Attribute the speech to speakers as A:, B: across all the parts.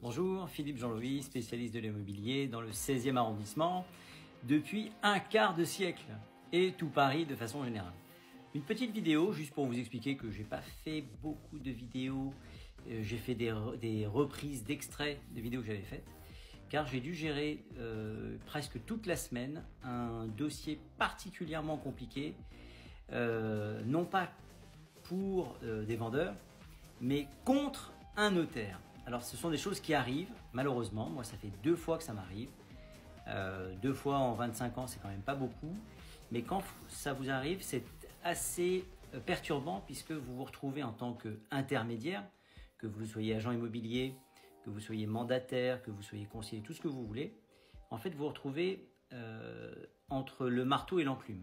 A: Bonjour, Philippe Jean-Louis, spécialiste de l'immobilier dans le 16e arrondissement depuis un quart de siècle et tout Paris de façon générale. Une petite vidéo juste pour vous expliquer que j'ai pas fait beaucoup de vidéos, j'ai fait des reprises d'extraits de vidéos que j'avais faites car j'ai dû gérer presque toute la semaine un dossier particulièrement compliqué, non pas pour des vendeurs mais contre un notaire. Alors ce sont des choses qui arrivent, malheureusement, moi ça fait 2 fois que ça m'arrive, 2 fois en 25 ans c'est quand même pas beaucoup, mais quand ça vous arrive c'est assez perturbant puisque vous vous retrouvez en tant qu'intermédiaire, que vous soyez agent immobilier, que vous soyez mandataire, que vous soyez conseiller, tout ce que vous voulez, en fait vous vous retrouvez entre le marteau et l'enclume.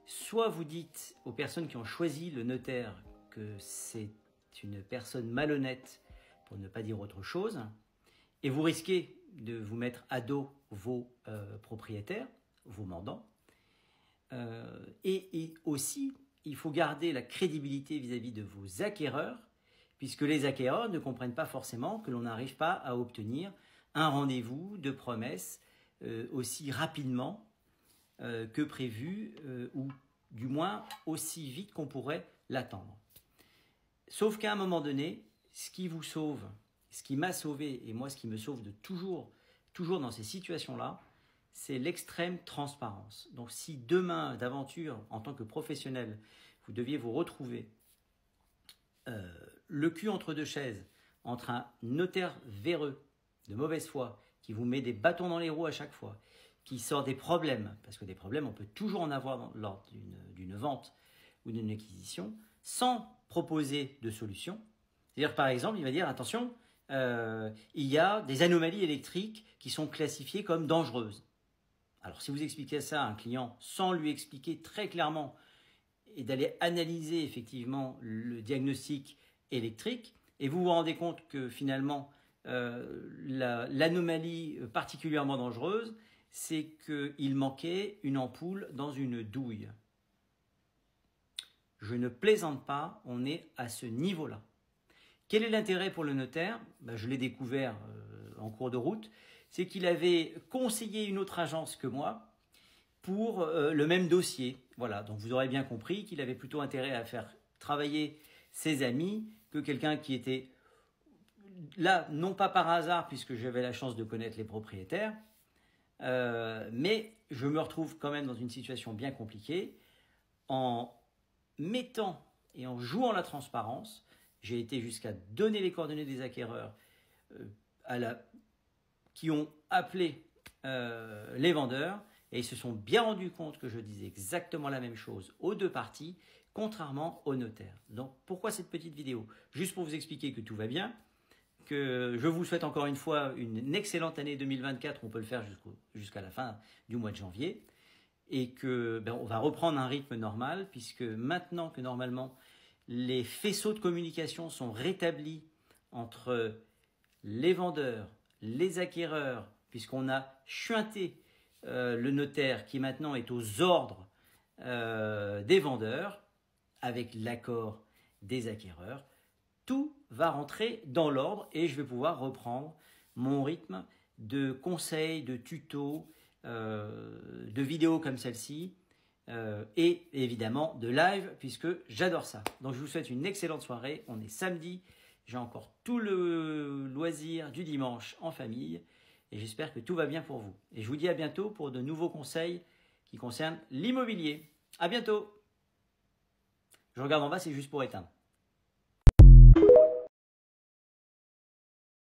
A: Soit vous dites aux personnes qui ont choisi le notaire que c'est une personne malhonnête, pour ne pas dire autre chose, et vous risquez de vous mettre à dos vos propriétaires, vos mandants. Et aussi, il faut garder la crédibilité vis-à-vis de vos acquéreurs, puisque les acquéreurs ne comprennent pas forcément que l'on n'arrive pas à obtenir un rendez-vous de promesse aussi rapidement que prévu, ou du moins aussi vite qu'on pourrait l'attendre. Sauf qu'à un moment donné, ce qui vous sauve, ce qui m'a sauvé, et moi ce qui me sauve de toujours dans ces situations-là, c'est l'extrême transparence. Donc si demain, d'aventure, en tant que professionnel, vous deviez vous retrouver le cul entre deux chaises, entre un notaire véreux, de mauvaise foi, qui vous met des bâtons dans les roues à chaque fois, qui sort des problèmes, parce que des problèmes on peut toujours en avoir lors d'une vente ou d'une acquisition, sans proposer de solution. C'est-à-dire, par exemple, il va dire, attention, il y a des anomalies électriques qui sont classifiées comme dangereuses. Alors, si vous expliquez ça à un client sans lui expliquer très clairement et d'aller analyser effectivement le diagnostic électrique, et vous vous rendez compte que finalement, l'anomalie particulièrement dangereuse, c'est qu'il manquait une ampoule dans une douille. Je ne plaisante pas, on est à ce niveau-là. Quel est l'intérêt pour le notaire? Je l'ai découvert en cours de route. C'est qu'il avait conseillé une autre agence que moi pour le même dossier. Voilà, donc vous aurez bien compris qu'il avait plutôt intérêt à faire travailler ses amis que quelqu'un qui était là, non pas par hasard, puisque j'avais la chance de connaître les propriétaires, mais je me retrouve quand même dans une situation bien compliquée. En mettant et en jouant la transparence, j'ai été jusqu'à donner les coordonnées des acquéreurs qui ont appelé les vendeurs et ils se sont bien rendus compte que je disais exactement la même chose aux deux parties, contrairement au notaire. Donc pourquoi cette petite vidéo? Juste pour vous expliquer que tout va bien, que je vous souhaite encore une fois une excellente année 2024, on peut le faire jusqu'à la fin du mois de janvier, et que on va reprendre un rythme normal, puisque maintenant que normalement les faisceaux de communication sont rétablis entre les vendeurs, les acquéreurs, puisqu'on a chuinté le notaire qui maintenant est aux ordres des vendeurs, avec l'accord des acquéreurs, tout va rentrer dans l'ordre et je vais pouvoir reprendre mon rythme de conseils, de tutos, de vidéos comme celle-ci, et évidemment de live, puisque j'adore ça. Donc je vous souhaite une excellente soirée. On est samedi, j'ai encore tout le loisir du dimanche en famille et j'espère que tout va bien pour vous. Et je vous dis à bientôt pour de nouveaux conseils qui concernent l'immobilier. À bientôt. Je regarde en bas, c'est juste pour éteindre.